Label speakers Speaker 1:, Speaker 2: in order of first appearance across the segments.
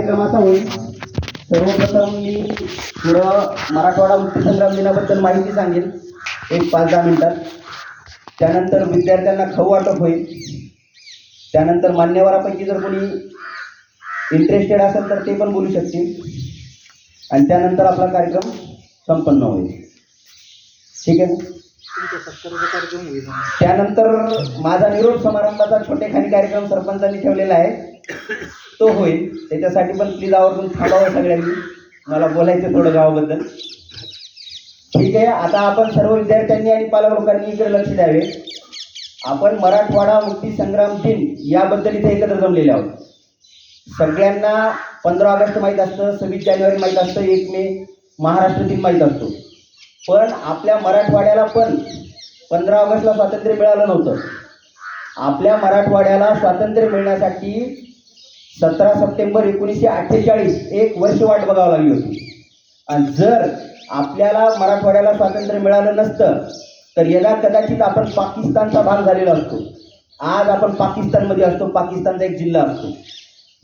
Speaker 1: कार्यक्रमाचा होईल. सर्वप्रथम मी थोडं मराठवाडा मुक्तीसंग्राम दिनाबद्दल माहिती सांगेन एक 5-10 मिनिटात. त्यानंतर विद्यार्थ्यांना खाऊ वाटप होईल. त्यानंतर मान्यवरापैकी जर कोणी इंटरेस्टेड असेल तर ते पण बोलू शकतील आणि त्यानंतर आपला कार्यक्रम संपन्न होईल. ठीक आहे. त्यानंतर माझा निरोप समारंभाचा छोटेखानी कार्यक्रम सरपंचांनी ठेवलेला आहे, तो होईल. त्याच्यासाठी पण प्लीज आवर्जून थांबावं सगळ्यांनी, मला बोलायचं थोडं गावाबद्दल. ठीक आहे. आता आपण सर्व विद्यार्थ्यांनी आणि पालक लोकांनी इकडे लक्ष द्यावे. आपण मराठवाडा मुक्ती संग्राम दिन याबद्दल इथे एकत्र जमलेले आहोत. सगळ्यांना 15 ऑगस्ट माहीत असतं, 26 जानेवारी माहीत असतं, 1 मे महाराष्ट्र दिन माहीत असतो. पण आपल्या मराठवाड्याला पण 15 ऑगस्टला स्वातंत्र्य मिळालं नव्हतं. आपल्या मराठवाड्याला स्वातंत्र्य मिळण्यासाठी 17 सप्टेंबर 1948 एक वर्ष वाट बघावं लागली होती. आणि जर आपल्याला मराठवाड्याला स्वातंत्र्य मिळालं नसतं तर यदा कदाचित आपण पाकिस्तानचा भाग झालेला असतो. आज आपण पाकिस्तानमध्ये असतो, पाकिस्तानचा एक जिल्हा असतो.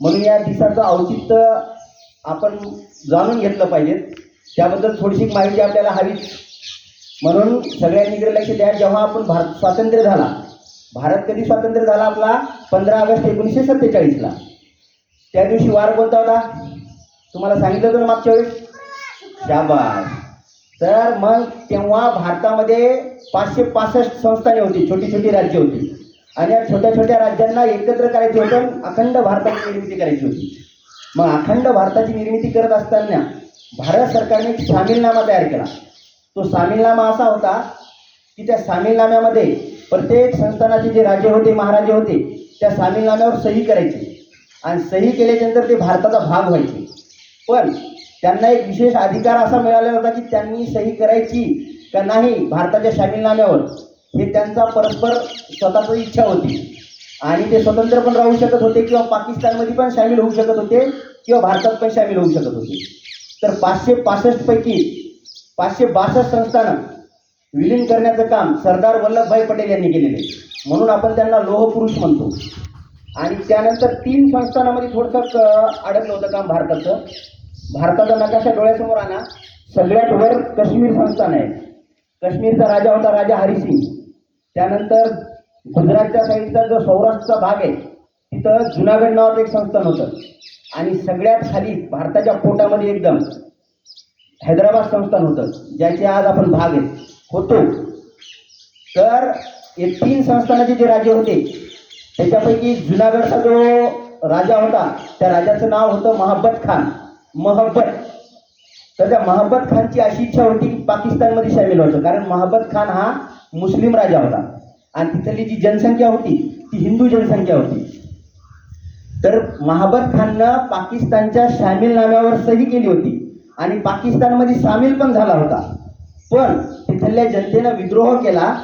Speaker 1: म्हणून या दिवसाचं औचित्य आपण जाणून घेतलं पाहिजे. त्याबद्दल थोडीशी माहिती आपल्याला हवीच. म्हणून सगळ्यांनी इकडे लक्ष द्या. जेव्हा आपण स्वातंत्र्य झाला, भारत कधी स्वातंत्र्य झाला आपला 15 ऑगस्ट 1947ला. त्या दिवशी वार कोणता होता तुम्हाला सांगितलं होतं ना मागच्या वेळेस? शाबास. तर मग तेव्हा भारतामध्ये 565 संस्थाने होती, छोटी छोटी राज्य होती. आणि या छोट्या छोट्या राज्यांना एकत्र करायचं होतं, अखंड भारताची निर्मिती करायची होती. मग अखंड भारताची निर्मिती करत असताना भारत सरकारने एक सामीलनामा तयार केला. तो सामीलनामा असा होता की त्या सामीलनाम्यामध्ये प्रत्येक संस्थानाचे जे राजे होते, महाराजे होते, त्या सामीलनाम्यावर सही करायची आणि सही केल्याच्यानंतर ते भारताचा भाग व्हायचे. पण त्यांना एक विशेष अधिकार असा मिळालेला होता की त्यांनी सही करायची का नाही भारताच्या सामीलनाम्यावर हे त्यांचा परस्पर स्वतःची इच्छा होती. आणि ते स्वतंत्र पण राहू शकत होते किंवा पाकिस्तानमध्ये पण सामील होऊ शकत होते किंवा भारतात पण सामील होऊ शकत होते. तर 565 पैकी 562 संस्थानं विलीन करण्याचं काम सरदार वल्लभभाई पटेल यांनी केलेले, म्हणून आपण त्यांना लोह पुरुष म्हणतो. आणि त्यानंतर 3 संस्थानामध्ये थोडंसं अडकलं होतं काम भारताचं. भारताचा नकाशा डोळ्यासमोर आणा. सगळ्यात वर काश्मीर संस्थान आहे. काश्मीरचा राजा होता राजा हरिसिंग. त्यानंतर गुजरातच्या साईडचा जो सौराष्ट्रचा भाग आहे तिथं जुनागड नावाचं एक संस्थान होतं. आणि सगळ्यात खाली भारताच्या पोटामध्ये एकदम हैदराबाद संस्थान होतं, ज्याचे आज आपण भाग होतो. तर हे 3 संस्थानाचे जे राजे होते त्याच्यापैकी जुनागडचा जो राजा होता त्या राजाचं नाव होतं महाबत खान. तर त्या महाबत खानची अशी इच्छा होती की पाकिस्तानमध्ये सामील व्हायचं, कारण महाबत खान हा मुस्लिम राजा होता आणि तिथली जी जनसंख्या होती ती हिंदू जनसंख्या होती. तर महाबत खाननं पाकिस्तानच्या सामीलनाम्यावर सही केली होती आणि पाकिस्तानमध्ये सामील पण झाला होता. पण तिथल्या जनतेनं विद्रोह केला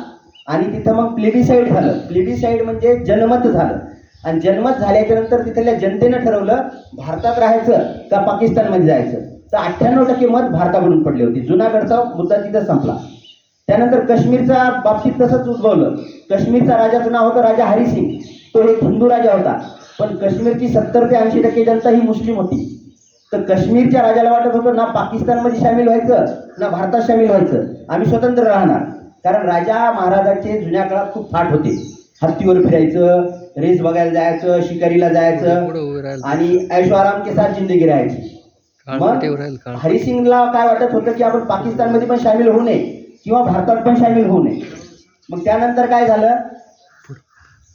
Speaker 1: आणि तिथं मग प्लेबिसाईड झालं. प्लेबिसाईड म्हणजे जनमत झालं. आणि जनमत झाल्याच्या नंतर तिथल्या जनतेनं ठरवलं भारतात राहायचं का पाकिस्तानमध्ये जायचं. तर 98% मत भारताकडून पडले होते. जुनागडचा मुद्दा तिथं संपला. त्यानंतर काश्मीरच्या बाबतीत तसंच उद्भवलं. काश्मीरचा राजाचं नाव होतं राजा हरिसिंग. तो एक हिंदू राजा होता, पण काश्मीरची 70 ते 80% जनता ही मुस्लिम होती. तर काश्मीरच्या राजाला वाटत होतं ना पाकिस्तानमध्ये सामील व्हायचं ना भारतात सामील व्हायचं, आम्ही स्वतंत्र राहणार. कारण राजा महाराजांचे जुन्या काळात खूप थाट होते. हत्तीवर फिरायचं, रेस बघायला जायचं, शिकारीला जायचं आणि ऐशो आराम के साथ जिंदगी राहायची. मग हरिसिंगला काय वाटत होतं की आपण पाकिस्तानमध्ये पण सामील होऊ नये किंवा भारतात पण सामील होऊ नये. मग त्यानंतर काय झालं,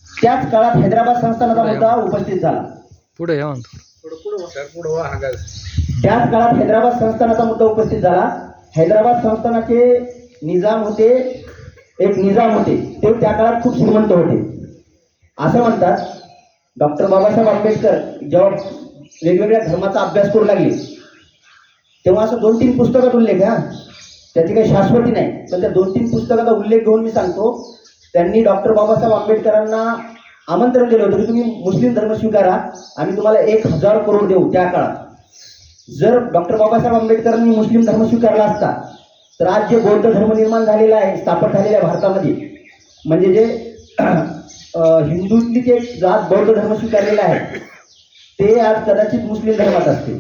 Speaker 1: त्याच काळात हैदराबाद संस्थानाचा मुद्दा उपस्थित झाला. त्याच काळात हैदराबाद संस्थानाचा मुद्दा उपस्थित झाला. हैदराबाद संस्थानाचे निजाम होते, एक निजाम होते, ते त्या काळात खूप श्रीमंत होते. असं म्हणतात डॉक्टर बाबासाहेब आंबेडकर जेव्हा वेगवेगळ्या धर्माचा अभ्यास करू लागले तेव्हा असं 2-3 पुस्तकात उल्लेख आहे. त्याची काही शाश्वती नाही, तर त्या 2-3 पुस्तकाचा उल्लेख घेऊन मी सांगतो. त्यांनी डॉक्टर बाबासाहेब आंबेडकरांना आमंत्रण दिलं होतं की तुम्ही मुस्लिम धर्म स्वीकारा, आम्ही तुम्हाला 1000 करोड देऊ. त्या काळात जर डॉक्टर बाबासाहेब आंबेडकरांनी मुस्लिम धर्म स्वीकारला असता तर आज जे बौद्ध धर्म निर्माण झालेला आहे, स्थापन झालेला आहे भारतामध्ये, म्हणजे जे हिंदूतली जे जात बौद्ध धर्म स्वीकारलेला आहे ते आज कदाचित मुस्लिम धर्मात असतील,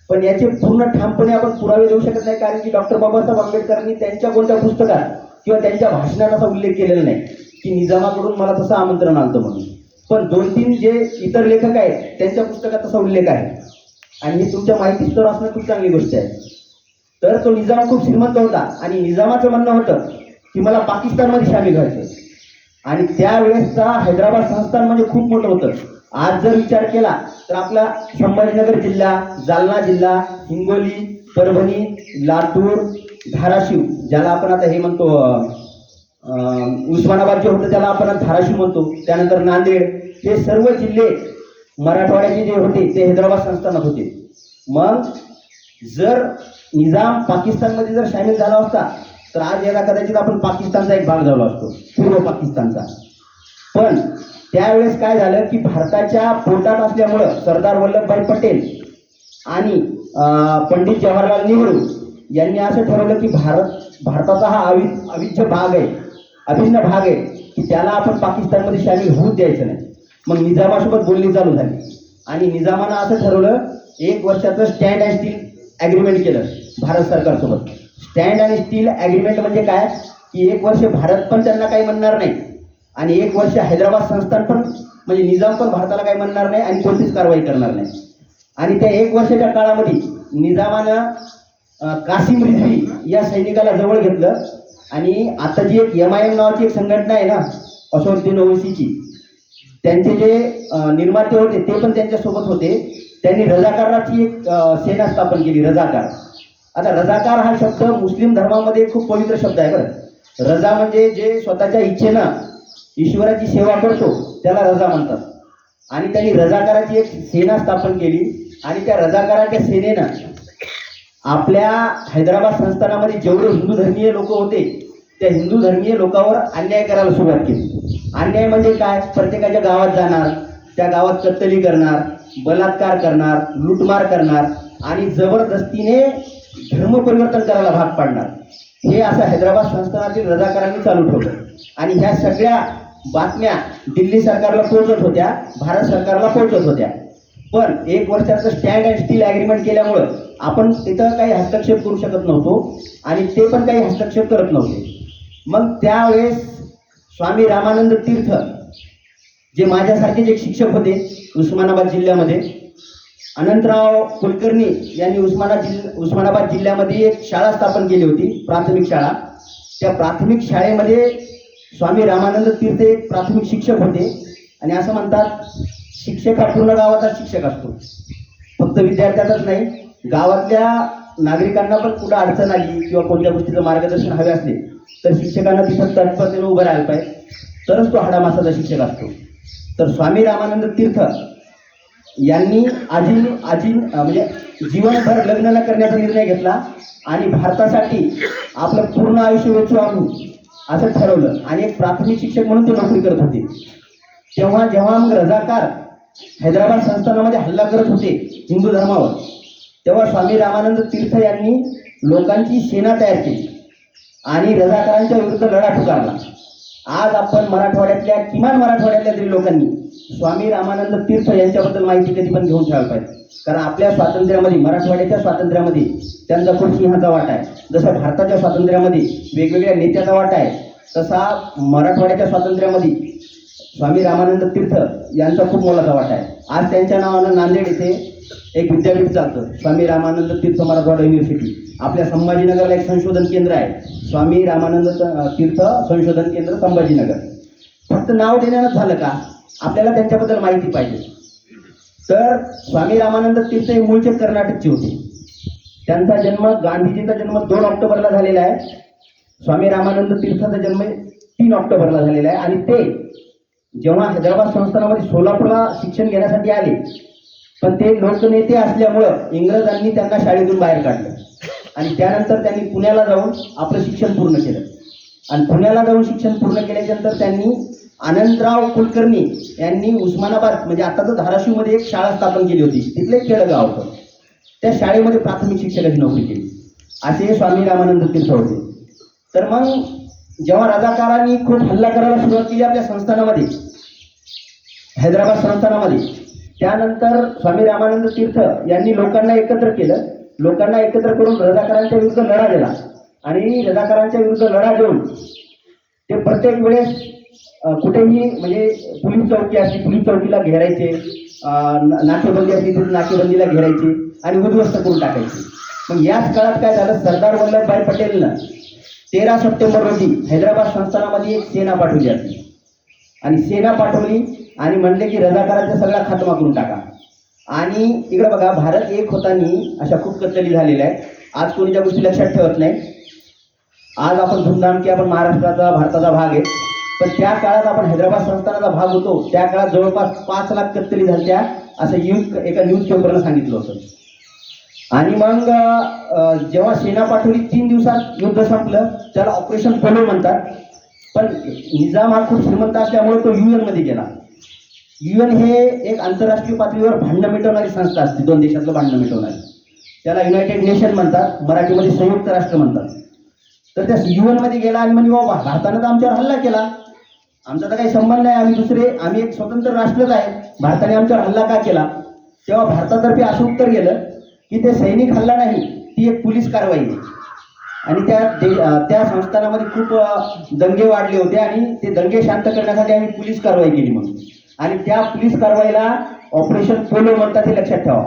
Speaker 1: पण याचे पूर्ण ठामपणे आपण पुरावे देऊ शकत नाही, कारण की डॉक्टर बाबासाहेब आंबेडकरांनी त्यांच्या कोणत्या पुस्तकात किंवा त्यांच्या भाषणात असा उल्लेख केलेला नाही की निजामाकडून मला तसं आमंत्रण आलं म्हणून. पण 2-3 जे इतर लेखक आहेत त्यांच्या पुस्तकात तसा उल्लेख आहे, आणि हे तुमच्या माहितीस्तवर असणं खूप चांगली गोष्ट आहे. तर तो निजाम खूप श्रीमंत होता आणि निजामाचं म्हणणं होतं की मला पाकिस्तानमध्ये सामील व्हायचं, आणि त्यावेळेसचा हैदराबाद संस्थान म्हणजे खूप मोठं होतं. आज जर विचार केला तर आपला संभाजीनगर जिल्हा, जालना जिल्हा, हिंगोली, परभणी, लातूर, धाराशिव, ज्याला आपण आता हे म्हणतो उस्मानाबाद जे होतं त्याला आपण धाराशिव म्हणतो, त्यानंतर नांदेड, हे सर्व जिल्हे मराठवाड्याचे जे होते ते हैदराबाद संस्थानात होते. मग जर निजाम पाकिस्तानमध्ये जर सामील झाला असता तर आज याला कदाचित आपण पाकिस्तानचा एक भाग झालो असतो, पूर्व पाकिस्तानचा. पण त्यावेळेस काय झालं की भारताच्या पोटात असल्यामुळं सरदार वल्लभभाई पटेल आणि पंडित जवाहरलाल नेहरू यांनी असं ठरवलं की भारताचा हा अविभाज्य भाग आहे, अभिन्न भाग आहे, की त्याला आपण पाकिस्तानमध्ये सामील होऊच द्यायचं नाही. मग निजामासोबत बोलणी चालू झाली आणि निजामानं असं ठरवलं 1 वर्षाचं स्टँड अँड स्टील ॲग्रीमेंट केलं भारत सरकारसोबत. स्टँड अँड स्टील ॲग्रीमेंट म्हणजे काय की 1 वर्ष भारत पण त्यांना काही म्हणणार नाही आणि 1 वर्ष हैदराबाद संस्थान पण, म्हणजे निजाम पण भारताला काही म्हणणार नाही आणि कोणतीच कारवाई करणार नाही. आणि त्या 1 वर्षाच्या काळामध्ये निजामानं कासिम रिझवी या सैनिकाला जवळ घेतलं, आणि आता जी एक MIM नावाची एक संघटना आहे ना, असदुद्दीन ओवैसीची, त्यांचे जे निर्माते होते ते पण त्यांच्यासोबत होते. त्यांनी रजाकाराची एक सेना स्थापन केली, रजाकार. आता रजाकार हा शब्द मुस्लिम धर्मामध्ये खूप पवित्र शब्द आहे बरं. रजा म्हणजे जे स्वतःच्या इच्छेनं ईश्वराची सेवा करतो त्याला रजा म्हणतात. आणि त्यांनी रजाकाराची एक सेना स्थापन केली आणि त्या रजाकाराच्या सेनेनं आपल्या हैदराबाद संस्थानामध्ये जेवढे हिंदू धर्मीय लोक होते त्या हिंदू धर्मीय लोकांवर अन्याय करायला सुरुवात केली. अन्याय म्हणजे काय, प्रत्येकाच्या गावात जाणार, त्या गावात कत्तली करणार, बलात्कार करणार, लूटमार करणार आणि जबरदस्तीने धर्म परिवर्तन करायला भाग पाडणार, हे असं हैदराबाद संस्थानातील रजाकारांनी चालू ठेवलं. आणि ह्या सगळ्या बातम्या दिल्ली सरकारला पोहोचत होत्या, भारत सरकारला पोहोचत होत्या. पण 1 वर्षाचं स्टँड अँड स्टील ॲग्रीमेंट केल्यामुळं आपण तिथं काही हस्तक्षेप करू शकत नव्हतो आणि ते पण काही हस्तक्षेप करत नव्हते. मग त्यावेळेस स्वामी रामानंद तीर्थ, जे माझ्यासारखेच एक शिक्षक होते उस्मानाबाद जिल्ह्यामध्ये, अनंतराव कुलकर्णी यांनी उस्मानाबाद जिल्ह्यामध्ये एक शाळा स्थापन केली होती, प्राथमिक शाळा. त्या प्राथमिक शाळेमध्ये स्वामी रामानंद तीर्थ एक प्राथमिक शिक्षक होते. आणि असं म्हणतात शिक्षक हा पूर्ण गावाचा शिक्षक असतो, फक्त विद्यार्थ्याचाच नाही, गावातल्या नागरिकांना पण कुठं अडचण आली किंवा कोणत्या गोष्टीचं मार्गदर्शन हवे असले तर शिक्षकांना तिथं तत्परतेने उभं राहायला पाहिजे, तरच तो हाडामासाचा शिक्षक असतो. तर स्वामी रामानंद तीर्थ यांनी म्हणजे जीवनभर लग्न न करण्याचा निर्णय घेतला आणि भारतासाठी आपलं पूर्ण आयुष्य वेचू आणू असं ठरवलं आणि एक प्राथमिक शिक्षक म्हणून ते नोकरी करत होते. जेव्हा मग रजाकार हैदराबाद संस्थानामध्ये हल्ला करत होते हिंदू धर्मावर, तेव्हा स्वामी रामानंद तीर्थ यांनी लोकांची सेना तयार केली आणि रजाकारांच्या विरुद्ध लढा पुकारला. आज आपण किमान मराठवाड्यातल्या तरी लोकांनी स्वामी रामानंद तीर्थ यांच्याबद्दल माहिती कधी पण घेऊन ठेवायला पाहिजे, कारण आपल्या स्वातंत्र्यामध्ये, मराठवाड्याच्या स्वातंत्र्यामध्ये त्यांचा खूप सिंहाचा वाटा आहे. जसं भारताच्या स्वातंत्र्यामध्ये वेगवेगळ्या नेत्याचा वाटा आहे, तसा मराठवाड्याच्या स्वातंत्र्यामध्ये स्वामी रामानंद तीर्थ यांचा खूप मोलाचा वाटा आहे. आज त्यांच्या नावानं नांदेड येथे एक विद्यापीठ चालतं, स्वामी रामानंद तीर्थ मराठवाडा युनिव्हर्सिटी. आपल्या संभाजीनगरला एक संशोधन केंद्र आहे, स्वामी रामानंद तीर्थ संशोधन केंद्र संभाजीनगर. फक्त नाव देण्यानं झालं का, आपल्याला त्यांच्याबद्दल माहिती पाहिजे. तर स्वामी रामानंद तीर्थ हे मूळचे कर्नाटकचे होते. त्यांचा जन्म, गांधीजीचा जन्म 2 ऑक्टोबरला झालेला आहे. स्वामी रामानंद तीर्थाचा जन्म 3 ऑक्टोबरला झालेला आहे. आणि ते जेव्हा हैदराबाद संस्थानामध्ये सोलापूरला शिक्षण घेण्यासाठी आले, पण ते लोकनेते असल्यामुळं इंग्रजांनी त्यांना शाळेतून बाहेर काढलं आणि त्यानंतर त्यांनी पुण्याला जाऊन आपलं शिक्षण पूर्ण केलं. आणि पुण्याला जाऊन शिक्षण पूर्ण केल्यानंतर त्यांनी अनंतराव कुलकर्णी यांनी उस्मानाबाद, म्हणजे आता तर धाराशिवमध्ये एक शाळा स्थापन केली होती, तिथलं एक खेडगाव होतं, त्या शाळेमध्ये प्राथमिक शिक्षकाची नोकरी केली. असे स्वामी रामानंद तीर्थ होते. तर मग जेव्हा रजाकारांनी खूप हल्ला करायला सुरुवात केली आपल्या संस्थानामध्ये, हैदराबाद संस्थानामध्ये, त्यानंतर स्वामी रामानंद तीर्थ यांनी लोकांना एकत्र केलं. लोकांना एकत्र करून रजाकारांच्या विरुद्ध लढा दिला आणि रजाकारांच्या विरुद्ध लढा देऊन ते प्रत्येक वेळेस कुठेही म्हणजे पोलीस चौकी असली पोलीस चौकीला घेरायचे, नाकेबंदी असली तर नाकेबंदीला घेरायचे आणि उद्ध्वस्त करून टाकायचे. मग याच काळात काय झालं, सरदार वल्लभभाई पटेलनं 13 सप्टेंबर रोजी हैदराबाद संस्थानामध्ये एक सेना पाठवली असती आणि सेना पाठवली आणि म्हणले की रजाकारांचा सगळा खात्मा करून टाका. आणि इकडे बघा, भारत एक होतानी अशा खूप कत्तली झालेल्या आहेत. आज कोणी त्या गोष्टी लक्षात ठेवत नाही. आज आपण धूमधाम की आपण महाराष्ट्राचा भारताचा भाग आहे, पण त्या काळात आपण हैदराबाद संस्थानाचा भाग होतो. त्या काळात जवळपास 5 लाख कत्तली झाल्या असं एका न्यूज पेपरनं सांगितलं होतं. आणि मग जेव्हा सेना पाठवली 3 दिवसात युद्ध संपलं. त्याला ऑपरेशन पोलो म्हणतात. पण निजाम हा खूप श्रीमंत असल्यामुळे तो UN मध्ये गेला. UN हे एक आंतरराष्ट्रीय पातळीवर भांडणं मिटवणारी संस्था असते, 2 देशातलं भांडणं मिटवणारी. त्याला युनायटेड नेशन म्हणतात, मराठीमध्ये संयुक्त राष्ट्र म्हणतात. तर त्या UN मध्ये गेला आणि म्हणजे बाबा भारतानं तर आमच्यावर हल्ला केला, आमचा तर काही संबंध नाही, आम्ही एक स्वतंत्र राष्ट्रच आहे, भारताने आमच्यावर हल्ला का केला. तेव्हा भारतातर्फे असं उत्तर गेलं की ते सैनिक हल्ला नाही, ती एक पोलीस कारवाई आहे. आणि त्या संस्थानामध्ये खूप दंगे वाढले होते आणि ते दंगे शांत करण्यासाठी आम्ही पोलीस कारवाई केली म्हणून. आणि त्या पोलीस कारवाईला ऑपरेशन पोलो म्हणतात, हे लक्षात ठेवा.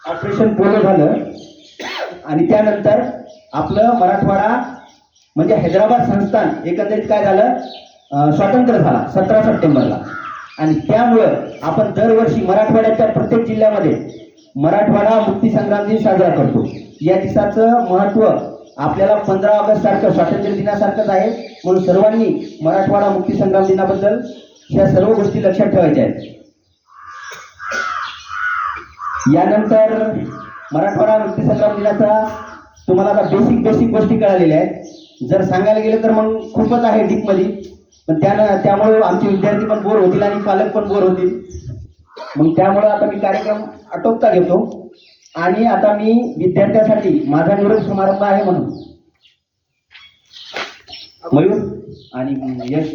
Speaker 1: ऑपरेशन पोलो झालं आणि त्यानंतर आपलं मराठवाडा म्हणजे हैदराबाद संस्थान एकंदरीत काय झालं, स्वतंत्र झाला 17 सप्टेंबरला. आणि त्यामुळं आपण दरवर्षी मराठवाड्याच्या प्रत्येक जिल्ह्यामध्ये मराठवाडा मुक्तीसंग्राम दिन साजरा करतो. या दिवसाचं महत्त्व आपल्याला 15 ऑगस्ट सारखं स्वातंत्र्य दिनासारखंच आहे. म्हणून सर्वांनी मराठवाडा मुक्तीसंग्राम दिनाबद्दल ह्या सर्व गोष्टी लक्षात ठेवायच्या आहेत. यानंतर मराठवाडा मुक्तीसंग्राम दिनाचा तुम्हाला आता बेसिक गोष्टी कळालेल्या आहेत. जर सांगायला गेलं तर मग खूपच आहे डीपमध्ये, पण त्यामुळे आमचे विद्यार्थी पण बोर होतील आणि पालक पण बोर होतील. मग त्यामुळे आता मी कार्यक्रम आटोपता घेतो आणि आता मी विद्यार्थ्यासाठी माझा निरोप समारंभ आहे म्हणून मयूर आणि यश